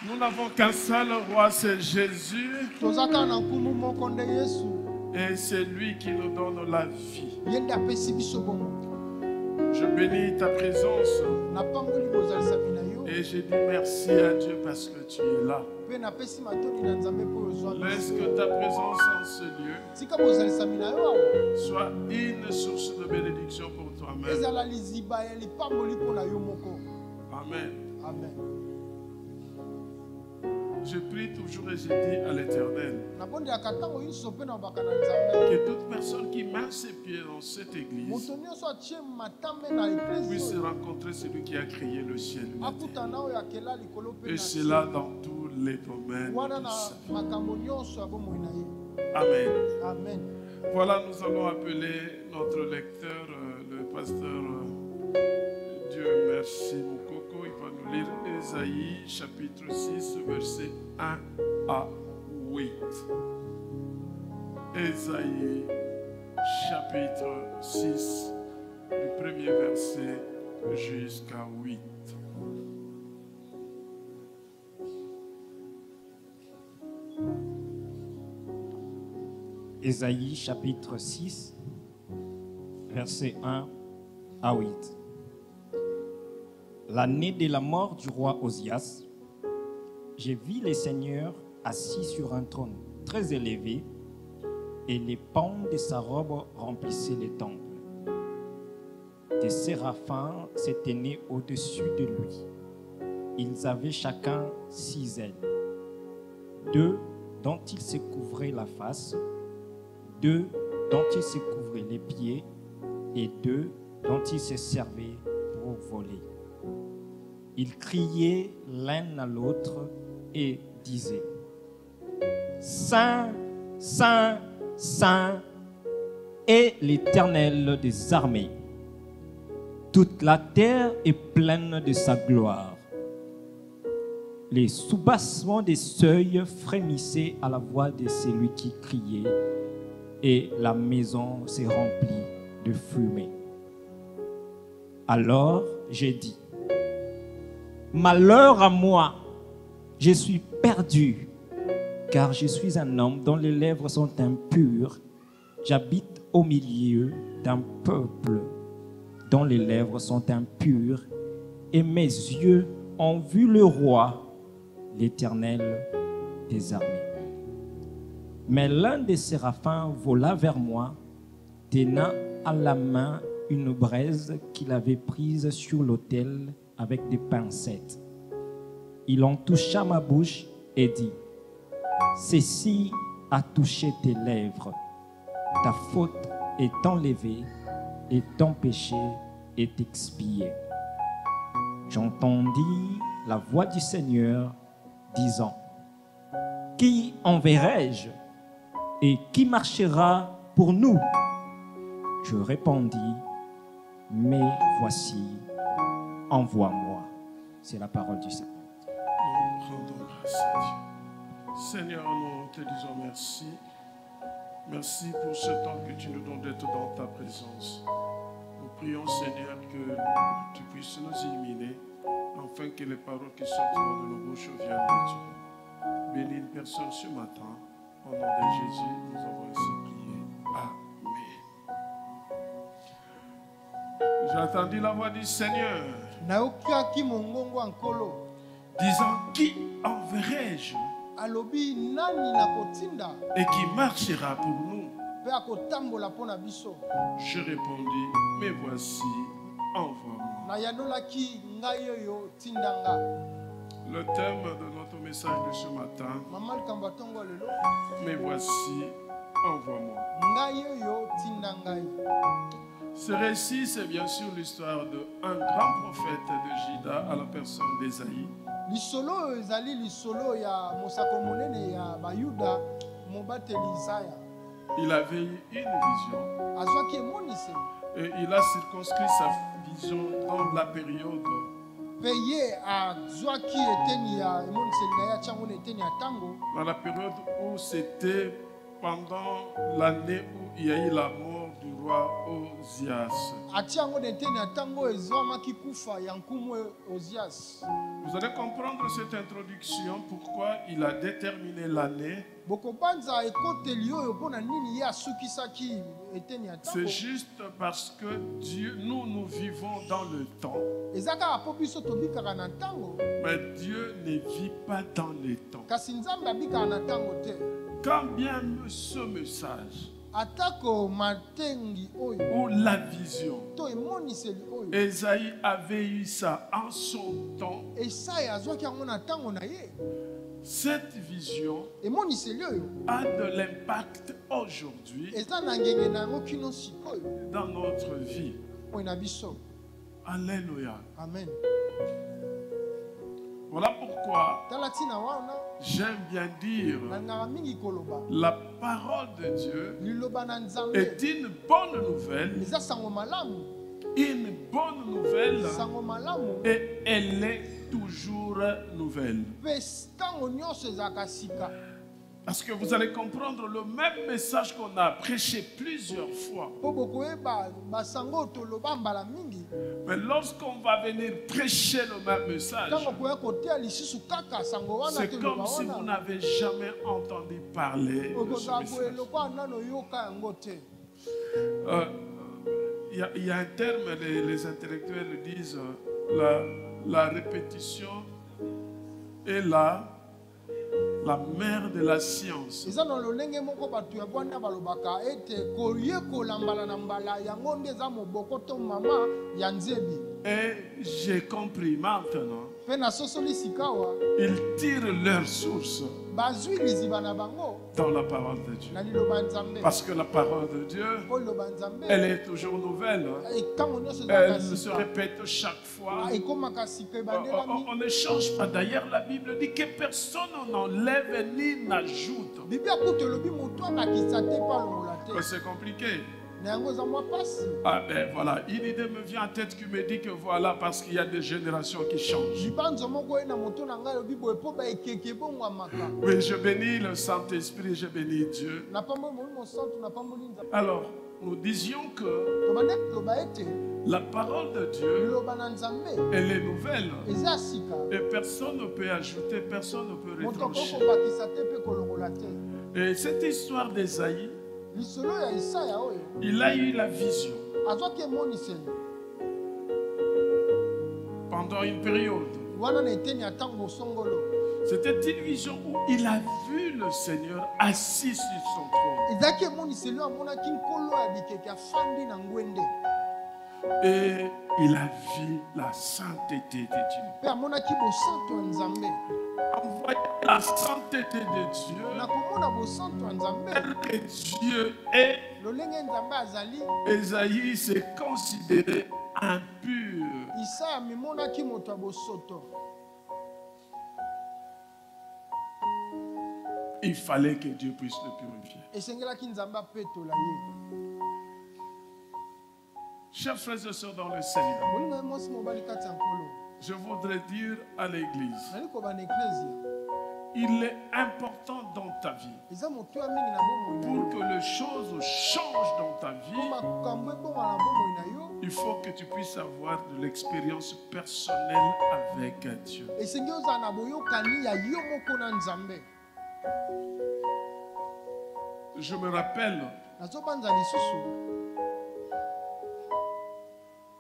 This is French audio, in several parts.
Nous n'avons qu'un seul roi, c'est Jésus. Et c'est lui qui nous donne la vie. Je bénis ta présence. Et je dis merci à Dieu parce que tu es là. Laisse que ta présence en ce lieu soit une source de bénédiction pour toi-même. Amen. Amen. Je prie toujours et je dis à l'Éternel que toute personne qui met ses pieds dans cette église puisse rencontrer celui qui a créé le ciel et la terre. Et cela dans tous les domaines de sa vie. Amen. Amen. Voilà, nous allons appeler notre lecteur, le pasteur Dieu merci Moukoko. Il va nous lire Ésaïe chapitre 6, versets 1 à 8. Ésaïe chapitre 6, du premier verset jusqu'à 8. Ésaïe chapitre 6, verset 1 à 8. L'année de la mort du roi Osias, j'ai vu le Seigneur assis sur un trône très élevé et les pans de sa robe remplissaient le temple. Des séraphins se tenaient au-dessus de lui. Ils avaient chacun 6 ailes. 2 dont ils se couvraient la face, 2 dont ils se couvraient les pieds et 2 dont ils se servaient pour voler. Ils criaient l'un à l'autre et disaient: Saint, Saint, Saint est l'Éternel des armées. Toute la terre est pleine de sa gloire. Les soubassements des seuils frémissaient à la voix de celui qui criait, et la maison s'est remplie de fumée. Alors j'ai dit: Malheur à moi, je suis perdu, car je suis un homme dont les lèvres sont impures. J'habite au milieu d'un peuple dont les lèvres sont impures, et mes yeux ont vu le roi, l'Éternel des armées. Mais l'un des séraphins vola vers moi, tenant à la main une braise qu'il avait prise sur l'autel avec des pincettes. Il en toucha ma bouche et dit: Ceci a touché tes lèvres. Ta faute est enlevée et ton péché est expié. J'entendis la voix du Seigneur disant: Qui enverrai-je et qui marchera pour nous? Je répondis: Mais voici, envoie-moi. C'est la parole du Seigneur. Nous rendons grâce à Dieu. Seigneur, nous te disons merci. Merci pour ce temps que tu nous donnes d'être dans ta présence. Nous prions, Seigneur, que tu puisses nous illuminer, afin que les paroles qui sortent de nos bouches viennent de Dieu. Bénis une personne ce matin. Au nom de Jésus, nous avons ainsi prié. Amen. J'ai entendu la voix du Seigneur disant: Qui enverrai-je et qui marchera pour nous? Je répondis: Mais voici, envoie-moi. Le thème de notre message de ce matin: Mais voici, envoie-moi. Ce récit, c'est bien sûr l'histoire d'un grand prophète de Juda à la personne d'Ésaïe. Il avait eu une vision et il a circonscrit sa vision dans la période où c'était pendant l'année où il y a eu la mort du roi Ozias. Vous allez comprendre cette introduction, pourquoi il a déterminé l'année. C'est juste parce que Dieu, nous vivons dans le temps. Mais Dieu ne vit pas dans le temps. Quand bien ce message ou la vision, Esaïe avait eu ça en son temps. Cette vision a de l'impact aujourd'hui dans notre vie. Alléluia. Amen. Voilà pourquoi j'aime bien dire la parole de Dieu est une bonne nouvelle. Une bonne nouvelle et elle est toujours nouvelle. Parce que vous allez comprendre le même message qu'on a prêché plusieurs fois. Mais lorsqu'on va venir prêcher le même message, c'est comme si vous n'avez jamais entendu parler de ce message. Il y a un terme, les intellectuels disent, la répétition est la mère de la science. Et j'ai compris maintenant. Ils tirent leur source dans la parole de Dieu. Parce que la parole de Dieu, elle est toujours nouvelle. Elle se répète chaque fois. On ne change pas. D'ailleurs, la Bible dit que personne n'enlève ni n'ajoute. C'est compliqué. Ah ben voilà, une idée me vient en tête qui me dit que voilà, parce qu'il y a des générations qui changent. Oui, je bénis le Saint-Esprit, je bénis Dieu. Alors, nous disions que la parole de Dieu, elle est nouvelle. Et personne ne peut ajouter, personne ne peut retrancher. Et cette histoire d'Ésaïe, il a eu la vision pendant une période. C'était une vision où il a vu le Seigneur assis sur son trône. Et il a vu la sainteté de Dieu. En voyant la sainteté de Dieu, que Dieu est, Esaïe s'est considéré impur. Il fallait que Dieu puisse le purifier. Chers frères et sœurs dans le Seigneur, je voudrais dire à l'Église, il est important dans ta vie, pour que les choses changent dans ta vie, il faut que tu puisses avoir de l'expérience personnelle avec Dieu. Je me rappelle,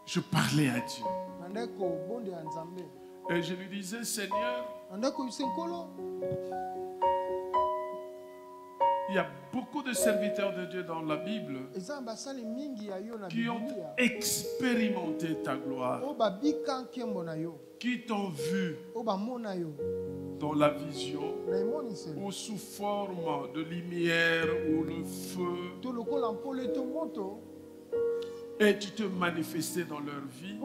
je parlais à Dieu. Et je lui disais, Seigneur, il y a beaucoup de serviteurs de Dieu dans la Bible qui ont expérimenté ta gloire, qui t'ont vu dans la vision ou sous forme de lumière ou le feu. Et tu te manifestais dans leur vie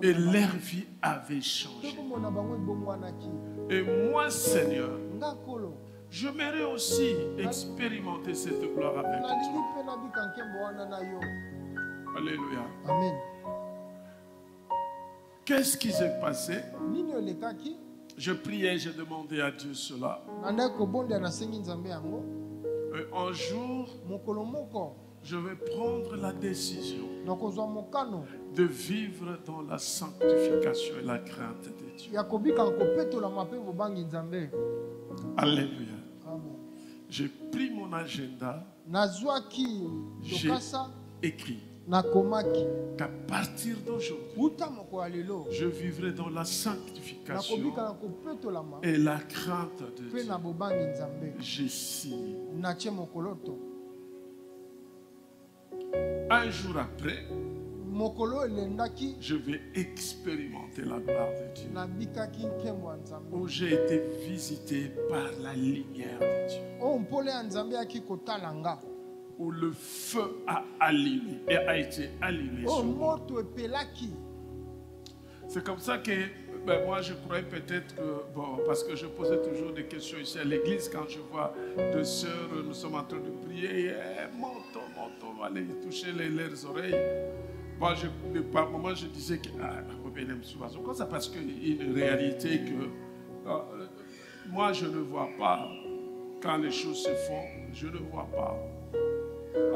et leur vie avait changé. Et moi, Seigneur, j'aimerais aussi expérimenter cette gloire avec toi. Alléluia. Amen. Qu'est-ce qui s'est passé? Je priais, je demandais à Dieu cela. Et un jour, je vais prendre la décision nakozwa mokano de vivre dans la sanctification et la crainte de Dieu. ya kobika kopetolama mpe bobangi Nzambe. Alléluia. Amen. J'ai pris mon agenda, Nazwaki j'ai tokasa écrit nakomaki qu'à partir d'aujourd'hui, uta moko ya lelo je vivrai dans la sanctification nakobika na kopetolama et la crainte de mpe Dieu. na bobangi Nzambe. J'ai signé. Natie mokolo to Un jour après, mokolo elendaki je vais expérimenter la gloire de Dieu. nabikaki nkembo ya Nzambe Où j'ai été visité par la lumière de Dieu. oyo mpole ya Nzambe yaki kotala nga Où le feu a allumé et a été allumé oyo sur moi. moto epelaki. C'est comme ça que moi je croyais peut-être que, bon, parce que je posais toujours des questions ici à l'église quand je vois deux sœurs, nous sommes en train de prier, montons, allez toucher leurs oreilles. Moi, par moments, je disais que, comme ça, parce qu'il y a une réalité que moi je ne vois pas quand les choses se font, je ne vois pas.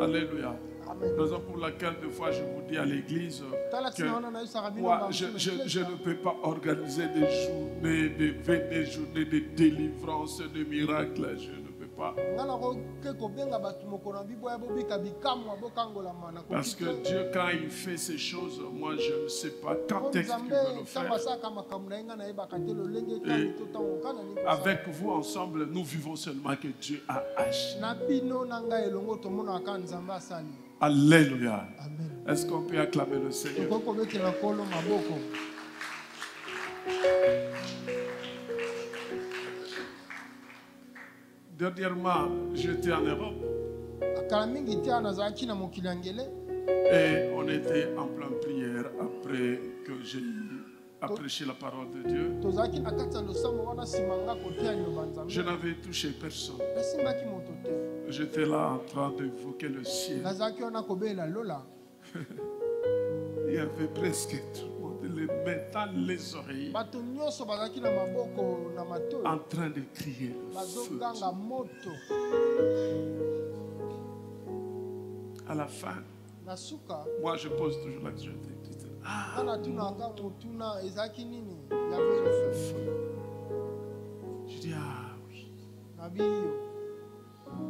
Alléluia. Amen. Raison pour laquelle, des fois, je vous dis à l'église Tala que tina wana na isaka bino moi, ba je msina ne peux pas organiser des journées, des journées de délivrance, de miracles. Je ne peux pas. nga nakoke kobenga bato mokolo na biboya bobika bikamwa bokangolama na Parce que Dieu, quand il fait ces choses, moi, je ne sais pas quand est-ce qu'il Nzambe veut le ntango faire. asalaka makambo na ye nga nayebaka te lolenge kani to ntango kana nini kosala. Avec vous ensemble, nous vivons seulement que Dieu a agi. na bino na ngai elongo tomonaka Nzambe asali. Alléluia. Amen. Est-ce qu'on peut acclamer le Seigneur? tokoki kobetela nkolo maboko. Dernièrement, j'étais en Europe akala mingi te awa nazalaki na mokili ya ngele et on était en pleine prière après que j'ai prêché la parole de Dieu. tozalaki na kati ya losambo wana nsima nga kotia liloba Nzambe Je n'avais touché personne. nasimbaki moto te J'étais là en train d'évoquer le ciel. nazalaki wana kobelela lola. Il y avait presque tout le monde les mettant les oreilles bato nyonso bazalaki na maboko na matoi en train de crier le feu. bazoganga moto. À la fin, na suka moi je pose toujours la question. Ah, nga natunaka motuna ezalaki nini yave le feu je dis ah oui. na biyo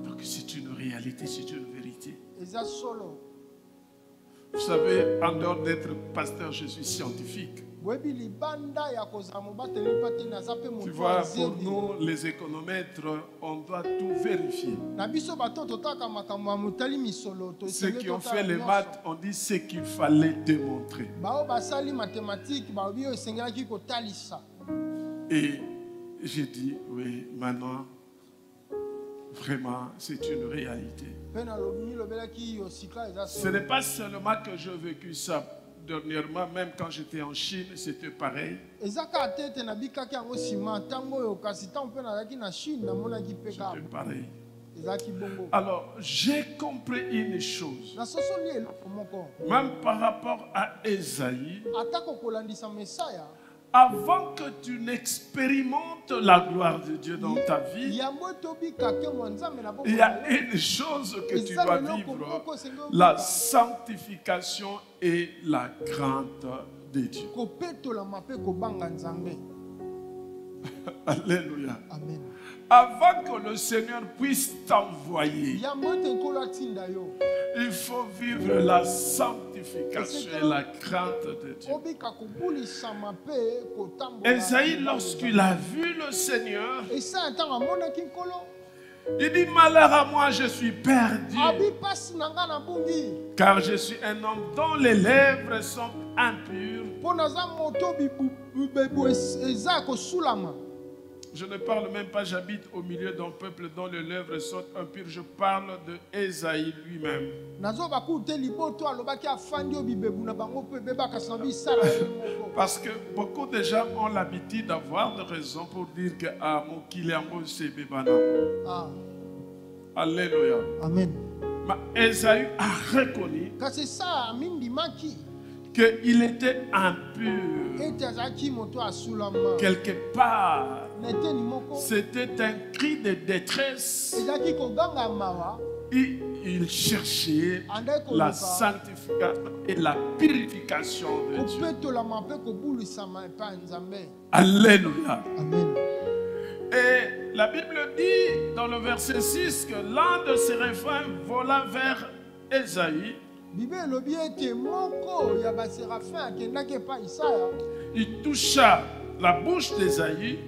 Donc c'est une réalité, c'est une vérité. eza solo. Vous savez, en dehors d'être pasteur, je suis scientifique. boyebi libanda ya kozala mobateli mpa te naza mpe Tu moto vois, ya pour zevi. nous, les économètres, on doit tout vérifier. na biso bato totalaka makambo ya motali misolo Ceux qui ont fait les nyonso. maths ont dit ce qu'il fallait démontrer. bao basali mathématique balobi oyo esengelaki kotalisa. Et j'ai dit, oui, maintenant, vraiment, c'est une réalité. mpe nilobelaki yo sika eza Ce solo. n'est pas seulement que j'ai vécu ça dernièrement, même quand j'étais en Chine, c'était pareil. eza kaka te ete nabikaki yango nsima ntango oyo kasi ntango mpe nazalaki na chine namonaki mpe kaka C'était pareil. ezalaki bongo. Alors, j'ai compris une chose, nasosoli eloko moko même par rapport à Ésaïe, atako kolandisa mesaya avant que tu n'expérimentes la gloire de Dieu dans ta vie, yambo tobika ke mwa nzambe na il y a une chose que tu dois vivre, la sanctification et la crainte de Dieu. kopetolama mpe kobanga nzambe. Alléluia. Amen. Avant que le Seigneur puisse t'envoyer, yambo ete nkolo atinda yo il faut vivre la sanctification et la crainte de Dieu. obika kobulisama mpe kotambola. Ésaïe, lorsqu'il a vu le Seigneur, esaya ntango amonaki nkolo il dit, malheur à moi, je suis perdu, abi pasi na nga na bungi car je suis un homme dont les lèvres sont impures. mpo naza moto bibebu eza ya kosulama. Je ne parle même pas, j'habite au milieu d'un peuple dont les lèvres sont impures. Je parle de Ésaïe lui-même. nazoba kutu te liboto alobaki afandi oyo bibebu na bango mpe ebebakasi na bisala ye moko. Parce que beaucoup de gens ont l'habitude d'avoir des raisons pour dire que ah, mon kilembo c'est bébana. Ah, Alléluia. amen. Mais Ésaïe a reconnu kasi sa amindimaki qu'il était impur. ete azalaki moto asulama. Quelque part, na eteni moko c'était un cri de détresse. ezalaki koganga mawa il cherchait la sanctification et la purification de Dieu. Alléluia. Amen. Et la Bible dit dans le verset 6 que l'un de ses refrains vola vers Ésaïe. Il toucha la bouche d'Ésaïe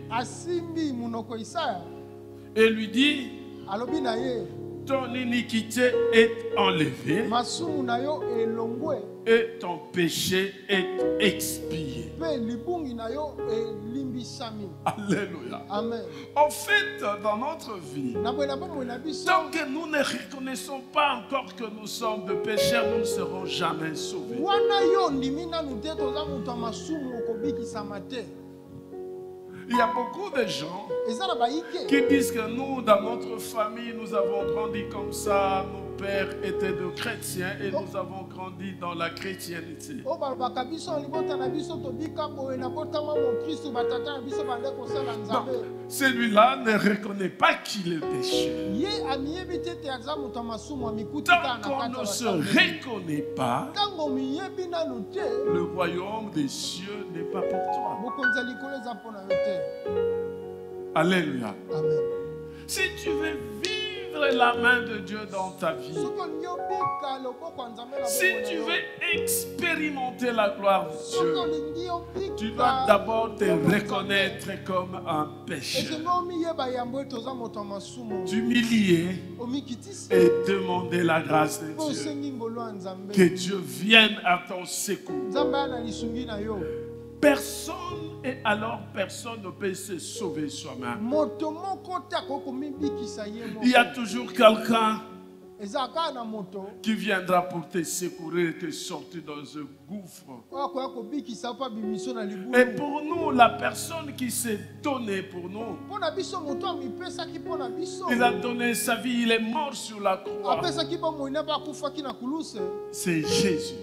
et lui dit: ton iniquité est enlevée et ton péché est expié. Alléluia. Amen. En fait, dans notre vie, tant que nous ne reconnaissons pas encore que nous sommes de pécheurs, nous ne serons jamais sauvés. Il y a beaucoup de gens qui disent que nous, dans notre famille, nous avons grandi comme ça. Nos pères étaient de chrétiens et nous avons grandi dans la chrétienté. Donc, celui-là ne reconnaît pas qu'il est pécheur. Tant qu'on ne se reconnaît pas, le royaume des cieux n'est pas pour toi. Alléluia. Amen. Si tu veux vivre la main de Dieu dans ta vie, si tu veux expérimenter la gloire de Dieu, tu dois d'abord te reconnaître comme un pécheur, t'humilier et demander la grâce de Dieu. Que Dieu vienne à ton secours. Personne, et alors personne ne peut se sauver soi-même. Il y a toujours quelqu'un qui viendra pour te secourir et te sortir dans un gouffre. Et pour nous, la personne qui s'est donnée pour nous, il a donné sa vie, il est mort sur la croix. C'est Jésus.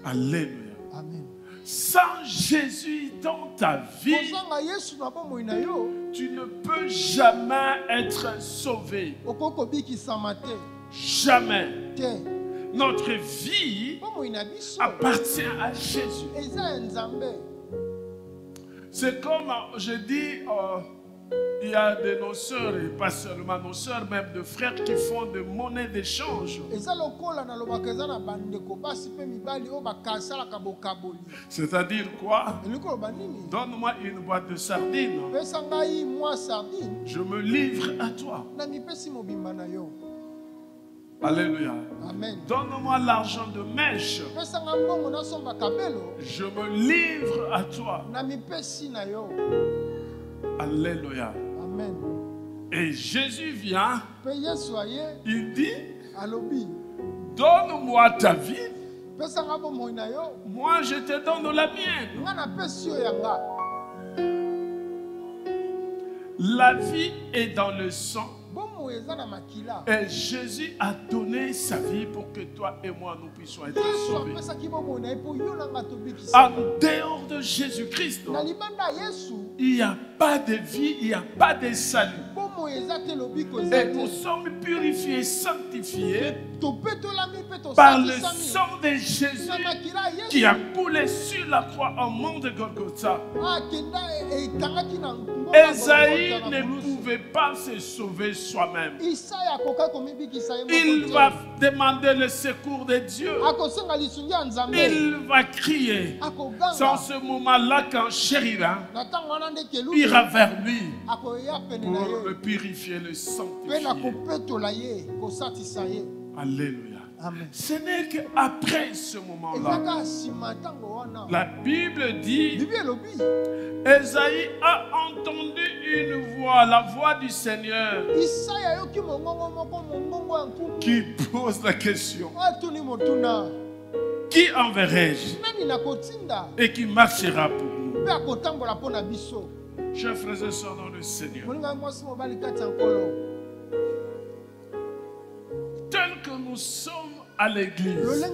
Alléluia. Amen. Sans Jésus dans ta vie, tu ne peux jamais être sauvé. Jamais. Notre vie appartient à Jésus. C'est comme je dis, il y a de nos sœurs, et pas seulement nos sœurs, même de frères qui font de monnaie d'échange. C'est-à-dire quoi? Donne-moi une boîte de sardines. Je me livre à toi. Alléluia. Amen. Donne-moi l'argent de mèche. Je me livre à toi. Alléluia. Amen. Et Jésus vient, il dit: donne-moi ta vie, moi je te donne la mienne. La vie est dans le sang. Et Jésus a donné sa vie pour que toi et moi nous puissions être sauvés. En dehors de Jésus-Christ, il n'y a pas de vie, il n'y a pas de salut. Et nous sommes purifiés, sanctifiés par le sang de Jésus qui a coulé sur la croix au mont de Golgotha. Ésaïe ne pouvait pas se sauver soi-même. Il va demander le secours de Dieu. Il va crier. C'est en ce moment-là qu'un chérubin ira vers lui pour le purifier, le sanctifier. Alléluia. Amen. Ce n'est qu'après ce moment-là, la Bible dit, Ésaïe a entendu une voix, la voix du Seigneur, qui pose la question: qui enverrai-je et qui marchera pour nous? Chers frères et sœurs dans le Seigneur, tel que nous sommes à l'église,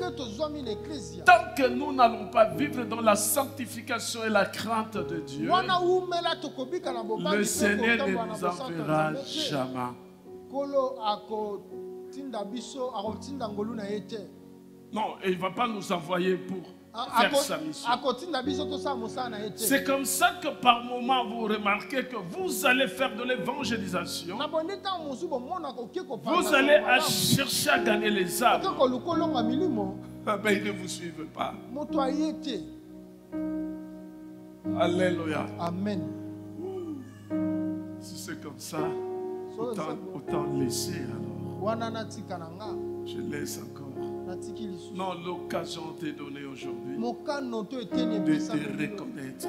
tant que nous n'allons pas vivre dans la sanctification et la crainte de Dieu, le Seigneur ne nous enverra jamais. Tinda biso akotinda ngolu na ye te. Non, il ne va pas nous envoyer pour faire sa mission. Akotinda biso to sa mosala na ye te. C'est comme ça que par moment vous remarquez que vous allez faire de l'évangélisation. Na bonde tan mosu bo mona ko ke ko pa. Vous allez chercher à gagner les âmes. Ko lukolonga milimo. Ben, ils ne vous suivent pas. Moto ayete. Alléluia. Amen. Si c'est comme ça, autant laisser alors. Je laisse encore. Non, l'occasion t'est donnée aujourd'hui de te reconnaître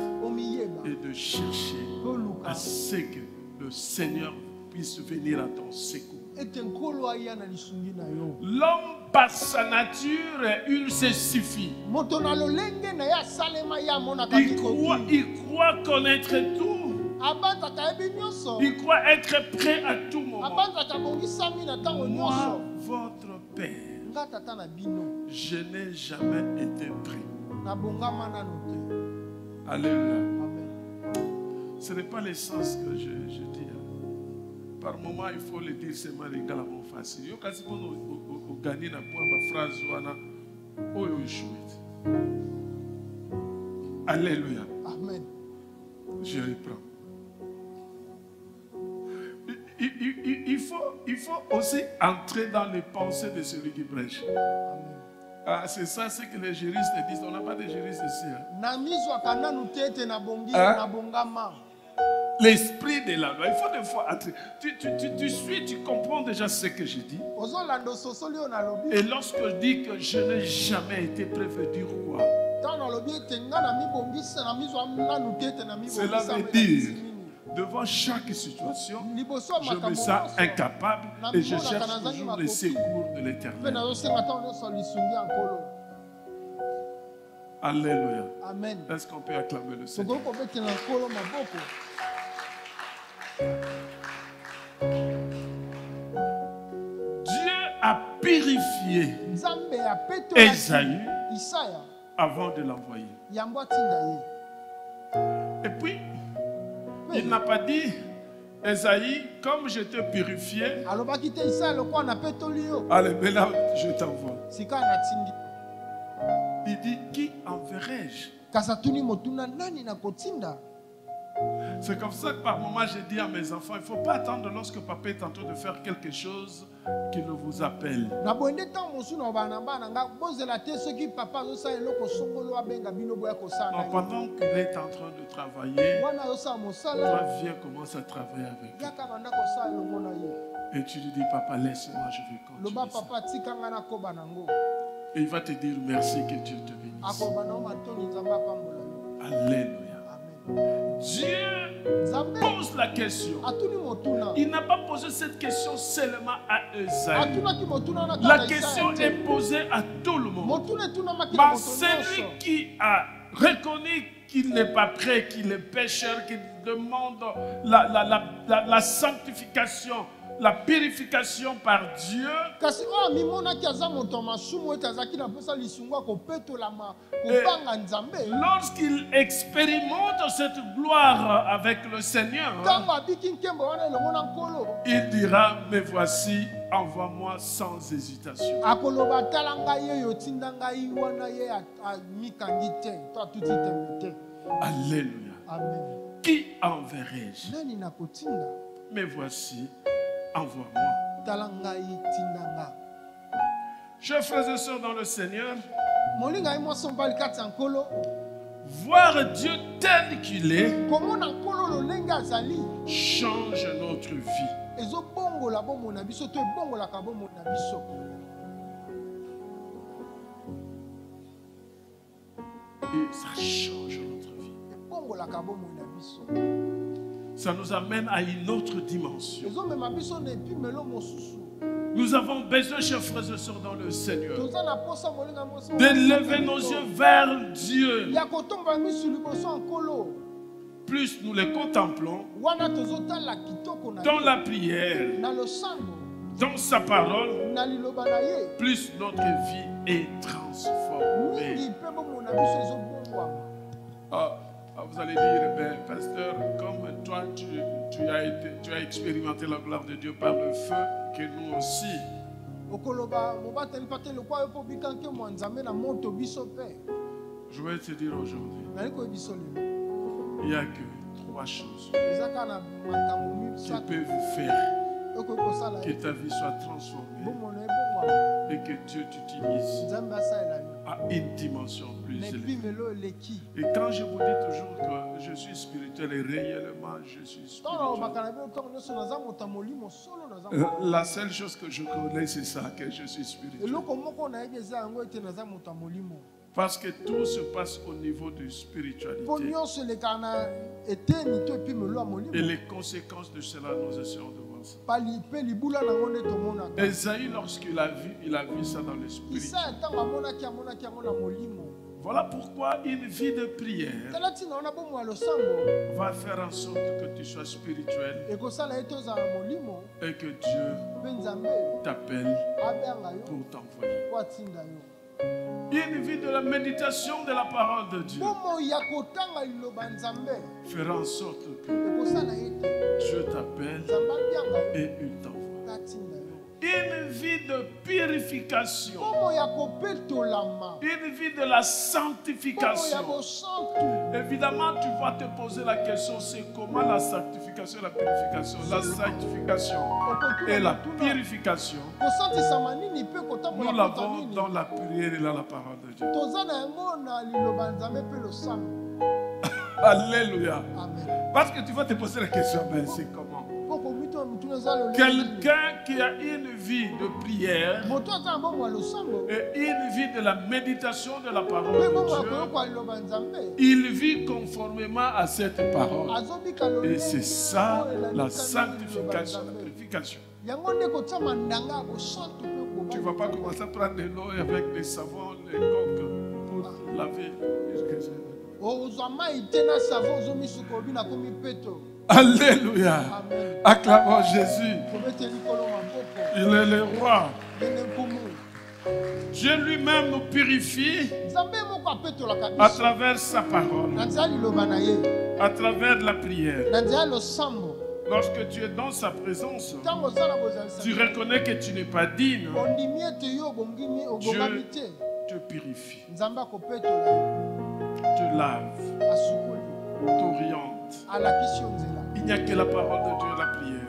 et de chercher à ce que le Seigneur puisse venir à ton secours. L'homme par sa nature, il se suffit. Il croit connaître tout. Il croit être prêt à tout moment. Moi, votre Père, je n'ai jamais été prêt. Alléluia. Ce n'est pas l'essence que je dis. Par moment, il faut le dire seulement également facile. Yo kasi pono au gagner na point ba phrase wana oyo chouette. Alléluia. Amen. Je reprends. Il faut aussi entrer dans les pensées de celui qui prêche. Ah, c'est ça ce que les juristes disent. On n'a pas de juristes ici. L'esprit de la loi. Il faut des fois entrer. Tu suis, tu comprends déjà ce que je dis. Et lorsque je dis que je n'ai jamais été prêt, veut dire quoi? Cela veut dire, devant chaque situation, je me sens incapable et je cherche toujours le secours de l'Éternel. Alléluia. Amen. Est-ce qu'on peut acclamer le Seigneur? Dieu a purifié Esaü avant de l'envoyer. Et puis, il n'a pas dit, Esaü, comme je t'ai purifié, allez, mais là, je t'envoie. Il dit, qui enverrai-je? C'est comme ça que par moment je dis à mes enfants, il ne faut pas attendre lorsque papa est en train de faire quelque chose qu'il vous appelle. Non, pendant qu'il est en train de travailler, toi viens, commence à travailler avec lui. Et tu lui dis, papa, laisse-moi, je vais continuer. Et il va te dire merci, que Dieu te bénisse. Alléluia. Dieu pose la question. Il n'a pas posé cette question seulement à Esaü. La question est posée à tout le monde. Mais celui qui a reconnu qu'il n'est pas prêt, qu'il est pécheur, qu'il demande la sanctification, la purification par Dieu. Lorsqu'il expérimente cette gloire avec le Seigneur, il dira, mais voici, envoie-moi sans hésitation. Alléluia. Qui enverrai-je? Mais voici, envoie-moi. Chers frères et sœurs dans le Seigneur, voir Dieu tel qu'il est change notre vie. Et ça change notre vie. Ça nous amène à une autre dimension. Nous avons besoin, chers frères et sœurs dans le Seigneur, d'élever nos yeux vers Dieu. Plus nous les contemplons dans la prière, dans sa parole, plus notre vie est transformée. Vous allez dire, ben, pasteur, comme toi, tu as expérimenté la gloire de Dieu par le feu, que nous aussi, Je vais te dire aujourd'hui, il n'y a que 3 choses qui peuvent faire que ta vie soit transformée et que Dieu t'utilise à une dimension plus élevée. Et quand je vous dis toujours que je suis spirituel et réellement je suis spirituel, la seule chose que je connais, c'est ça, que je suis spirituel. Parce que tout se passe au niveau de spiritualité. Et les conséquences de cela, nous essayons de voir ça. Esaïe, lorsqu'il a vu ça dans l'esprit. Voilà pourquoi une vie de prière va faire en sorte que tu sois spirituel et que Dieu t'appelle pour t'envoyer. Une vie de la méditation de la parole de Dieu fera en sorte que Dieu t'appelle et il t'envoie. Une vie de purification, une vie de la sanctification. Évidemment, tu vas te poser la question, c'est comment la sanctification et la purification, la sanctification et la purification, nous l'avons dans la prière et dans la parole de Dieu. Alléluia. Parce que tu vas te poser la question, mais c'est comment? Quelqu'un qui a une vie de prière et une vie de la méditation de la parole de Dieu, il vit conformément à cette parole. Et c'est ça la sanctification, la purification. Tu ne vas pas commencer à prendre de l'eau avec des savons, les coques pour laver. Alléluia. Acclamons Jésus. Il est le roi. Dieu lui-même nous purifie à travers sa parole, à travers la prière. Lorsque tu es dans sa présence, tu reconnais que tu n'es pas digne. Dieu te purifie, te lave, t'oriente. Il n'y a que la parole de Dieu, la prière,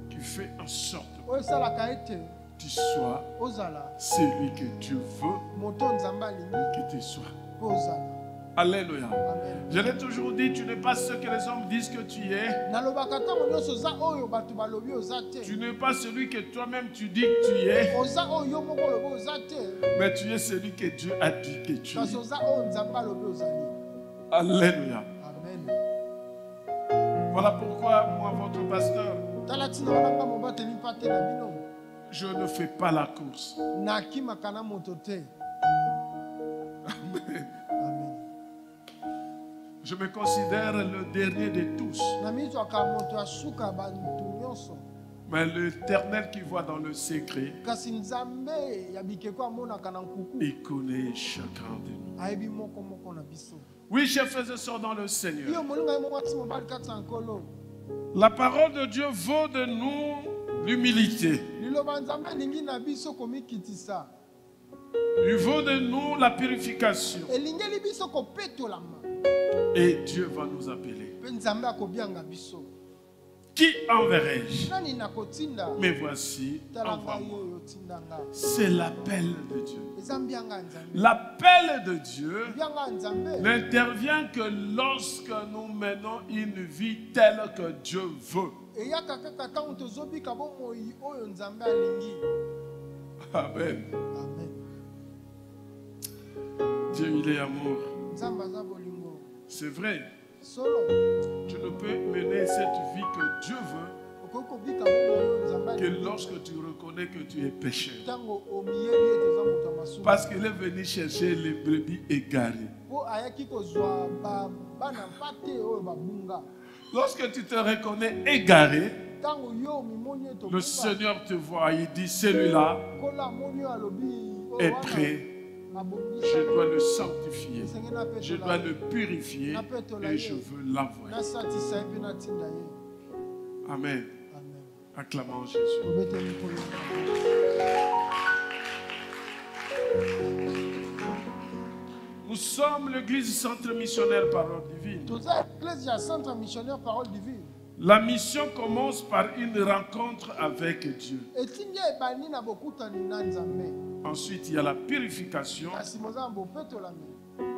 qui fait en sorte que tu sois celui que Dieu veut que tu sois. Alléluia. Je l'ai toujours dit, tu n'es pas ce que les hommes disent que tu es. Tu n'es pas celui que toi-même tu dis que tu es. Mais tu es celui que Dieu a dit que tu es. Alléluia. Amen. Voilà pourquoi moi, votre pasteur, je ne fais pas la course. Amen. Je me considère le dernier de tous. Mais l'Éternel qui voit dans le secret, il connaît chacun de nous. Oui, chers frères et sœurs dans le Seigneur, la parole de Dieu vaut de nous l'humilité. Il vaut de nous la purification. Et Dieu va nous appeler. Qui enverrai-je? Mais voici, envoie-moi. C'est l'appel de Dieu. L'appel de Dieu n'intervient que lorsque nous menons une vie telle que Dieu veut. Amen. Dieu, il est amour. C'est vrai. Tu ne peux mener cette vie que Dieu veut que lorsque tu reconnais que tu es pécheur. Parce qu'il est venu chercher les brebis égarées. Lorsque tu te reconnais égaré, le Seigneur te voit, il dit, celui-là est prêt. Je dois le sanctifier, je dois le purifier et je veux l'envoyer. Amen. Acclamons Jésus. tobeteli nkolo. Nous sommes l'église du centre missionnaire Parole Divine. Toza église ya centre missionnaire parole divine. La mission commence par une rencontre avec Dieu. Etingi ebandi na bokutani na Nzambe. Ensuite, il y a la purification Kasi moza bopetolami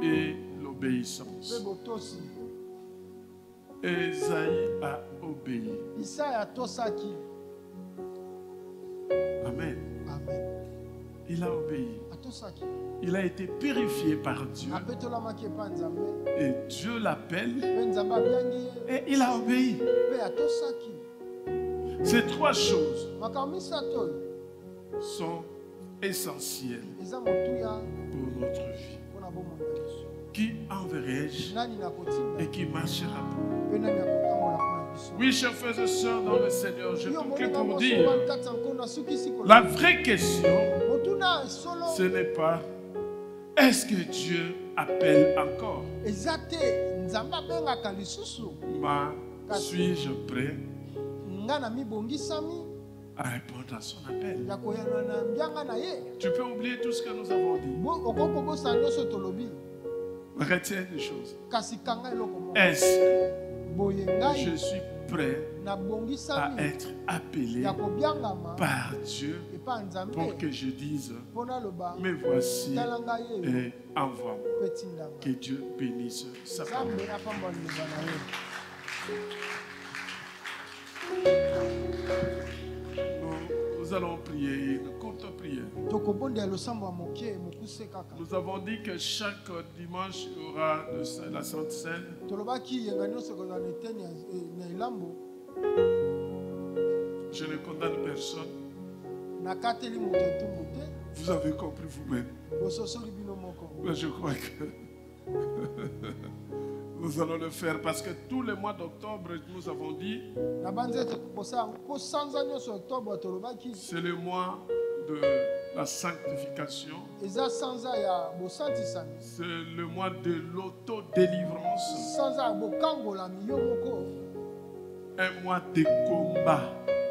et l'obéissance. mpe botosi. Ésaïe a obéi. Isaya atosaki. Amen. Amen. Il a obéi. Atosaki. Il a été purifié par Dieu. Apetolamaki epa Nzambe. Et Dieu l'appelle Mpe Nzambe abiangi ye. et il a obéi. Mpe atosaki. Ces trois choses Makambo misato oyo sont essentielles eza motuya pour notre vie. mpona bomoi na biso. Qui enverrai-je Nani nakotinda et qui marchera pour moi? mpe nani akotambola mpona biso. Oui, chers frères et sœurs dans le Seigneur, je Yo tout que molinga pour mosuba dire, nkati ya nkolo asukisi koloba. la vraie question, Motuna solo ce n'est pas est-ce que Dieu appelle encore, eza te Nzambe abengaka lisusu. mais suis-je prêt Nga na mibongisami à répondre à son appel? ya koyana na mbianga na ye. Tu peux oublier tout ce que nous avons dit. Okoki kobosa nyonso tolobi. Retiens une chose. Kasi kanga eloko moko. Est-ce Boye que ngai je suis prêt na à bongisami être appelé ya kobiangama par Dieu epa Nzambe pour que je dise, mpona loba me voici tala ngai ye et envoie-moi. mpe tindanga. Que Dieu bénisse sa parole. Nzambe apamba liloba na ye. Nous allons prier une courte prière. Tokobondela losambo ya mokie mokuse kaka. Nous avons dit que chaque dimanche il y aura la Sainte Seine. Tolobaki yenga nyonso ekozala na eteni na elambo. Je ne condamne personne. Nakateli moto etumbu te. Vous avez compris vous-même. Bososoli bino moko. Mais je crois que nous allons le faire parce que tous les mois d'octobre, nous avons dit, Na banzete kosala mpo sanza nyonso octobre tolobaki c'est le mois de la sanctification. eza sanza ya bosantisami. C'est le mois de l'autodélivrance. Sanza ya bokangolami yo moko. Un mois de combat.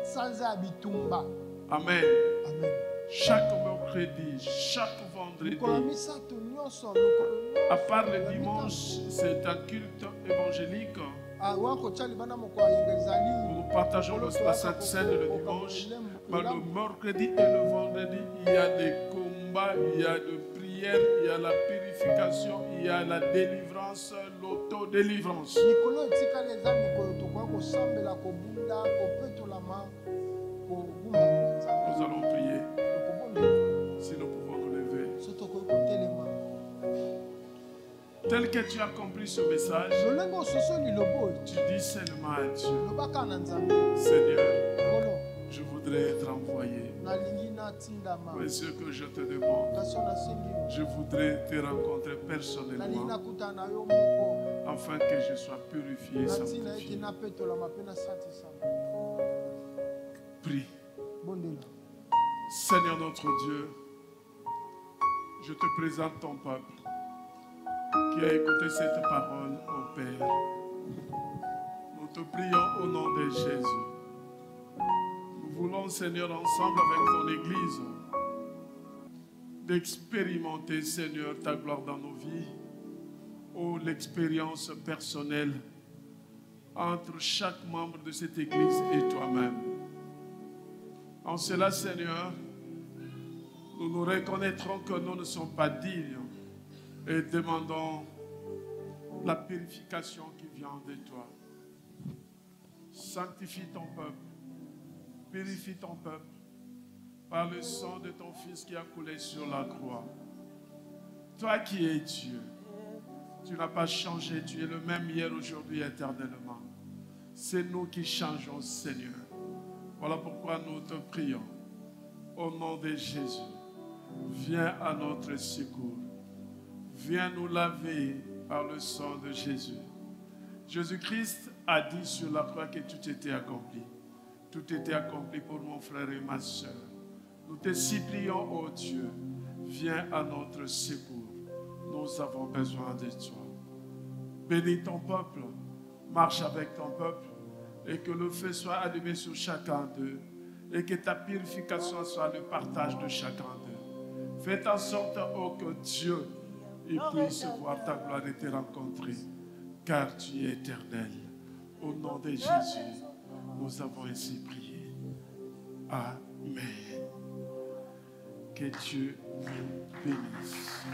Sanza ya bitumba. Amen. Amen. Chaque mercredi, chaque vendredi, Lokolo misato nyonso lokolo à part le dimanche, c'est un culte évangélique. wankotia libanda moko ayenga ezali. Nous partageons la Sainte Seine le dimanche. Mais le mercredi et le vendredi, il y a des combats, il y a des prières, il y a la purification, il y a la délivrance, l'autodélivrance. Mikolo etikali eza mikolo tokoki kosambela kobunda kopetolama kogumbamela Nzambe. Nous allons prier Tokobondela si nous pouvons nous lever. so tokoki kotelema. Tel que tu as compris ce message, Lolenge ososoli lobo tu dis seulement à Dieu, lobaka na Nzambe. Seigneur, Nkolo je voudrais être envoyé. nalingi natindama. Mais ce que je te demande, Kasi oyo nasengi yo. je voudrais te rencontrer Nalingi personnellement nakutana na yo moko. afin que je sois purifié et Natina ete sanctifié. napetolama mpe nasantisama. Prie. Bondela. Seigneur notre Dieu, je te présente ton peuple qui a écouté cette parole, mon Père. Nous te prions au nom de Jésus. Nous voulons, Seigneur, ensemble avec ton Église, d'expérimenter, Seigneur, ta gloire dans nos vies. Oh, l'expérience personnelle entre chaque membre de cette Église et toi-même. En cela, Seigneur, nous nous reconnaîtrons que nous ne sommes pas dignes et demandons la purification qui vient de toi. Sanctifie ton peuple, purifie ton peuple par le sang de ton Fils qui a coulé sur la croix. Toi qui es Dieu, tu n'as pas changé, tu es le même hier, aujourd'hui, éternellement. C'est nous qui changeons, Seigneur. Voilà pourquoi nous te prions. Au nom de Jésus, viens à notre secours. Viens nous laver par le sang de Jésus. Jésus-Christ a dit sur la croix que tout était accompli. Tout était accompli pour mon frère et ma soeur. Nous te supplions, ô Dieu, viens à notre secours. Nous avons besoin de toi. Bénis ton peuple, marche avec ton peuple et que le feu soit allumé sur chacun d'eux et que ta purification soit le partage de chacun d'eux. Faites en sorte, oh, que Dieu il puisse voir ta gloire et te rencontrer, car tu es éternel. Au nom de Jésus, nous avons ainsi prié. Amen. Que Dieu nous bénisse.